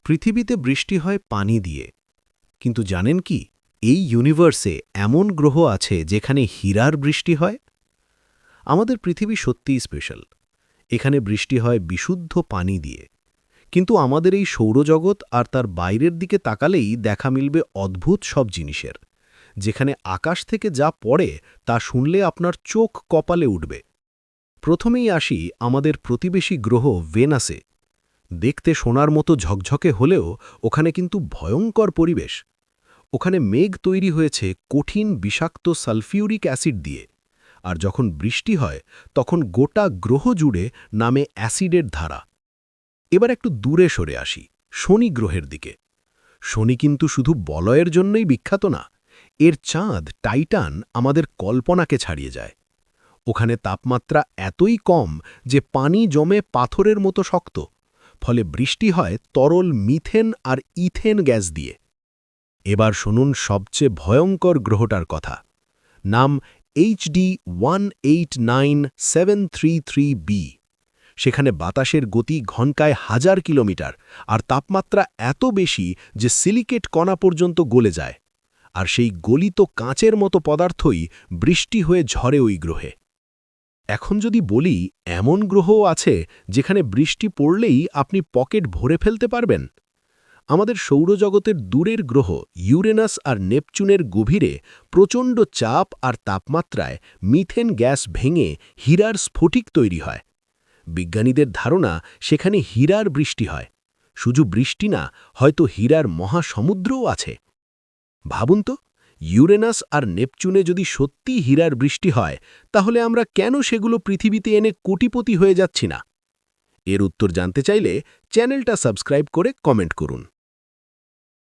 পৃথিবীতে বৃষ্টি হয় পানি দিয়ে, কিন্তু জানেন কি এই ইউনিভার্সে এমন গ্রহ আছে যেখানে হীরার বৃষ্টি হয়? আমাদের পৃথিবী সত্যিই স্পেশাল। এখানে বৃষ্টি হয় বিশুদ্ধ পানি দিয়ে, কিন্তু আমাদের এই সৌরজগৎ আর তার বাইরের দিকে তাকালেই দেখা মিলবে অদ্ভুত সব জিনিসের, যেখানে আকাশ থেকে যা পড়ে তা শুনলে আপনার চোখ কপালে উঠবে। প্রথমেই আসি আমাদের প্রতিবেশী গ্রহ ভেনাসে। দেখতে সোনার মতো ঝকঝকে হলেও ওখানে কিন্তু ভয়ঙ্কর পরিবেশ। ওখানে মেঘ তৈরি হয়েছে কঠিন বিষাক্ত সালফিউরিক অ্যাসিড দিয়ে, আর যখন বৃষ্টি হয় তখন গোটা গ্রহ জুড়ে নামে অ্যাসিডের ধারা। এবার একটু দূরে সরে আসি শনি গ্রহের দিকে। শনি কিন্তু শুধু বলয়ের জন্যই বিখ্যাত না, এর চাঁদ টাইটান আমাদের কল্পনাকে ছাড়িয়ে যায়। ওখানে তাপমাত্রা এতই কম যে পানি জমে পাথরের মতো শক্ত, ফলে বৃষ্টি হয় তরল মিথেন আর ইথেন গ্যাস দিয়ে। এবার শুনুন সবচেয়ে ভয়ঙ্কর গ্রহটার কথা। নাম HD 189733b। সেখানে বাতাসের গতি ঘন্টায় 1000 কিলোমিটার, আর তাপমাত্রা এত বেশি যে সিলিকেট কণা পর্যন্ত গলে যায়। আর সেই গলিত কাঁচের মতো পদার্থই বৃষ্টি হয়ে ঝরে ওই গ্রহে। এখন যদি বলি এমন গ্রহও আছে যেখানে বৃষ্টি পড়লেই আপনি পকেট ভরে ফেলতে পারবেন। আমাদের সৌরজগতের দূরের গ্রহ ইউরেনাস আর নেপচুনের গভীরে প্রচণ্ড চাপ আর তাপমাত্রায় মিথেন গ্যাস ভেঙে হীরার স্ফটিক তৈরি হয়। বিজ্ঞানীদের ধারণা সেখানে হীরার বৃষ্টি হয়। শুধু বৃষ্টি না, হয়তো হীরার মহাসমুদ্রও আছে। ভাবুন তো, ইউরেনাস আর নেপচুনে যদি সত্যি হীরার বৃষ্টি হয়, তাহলে আমরা কেন সেগুলো পৃথিবীতে এনে কোটিপতি হয়ে যাচ্ছি না? এর উত্তর জানতে চাইলে চ্যানেলটা সাবস্ক্রাইব করে কমেন্ট করুন।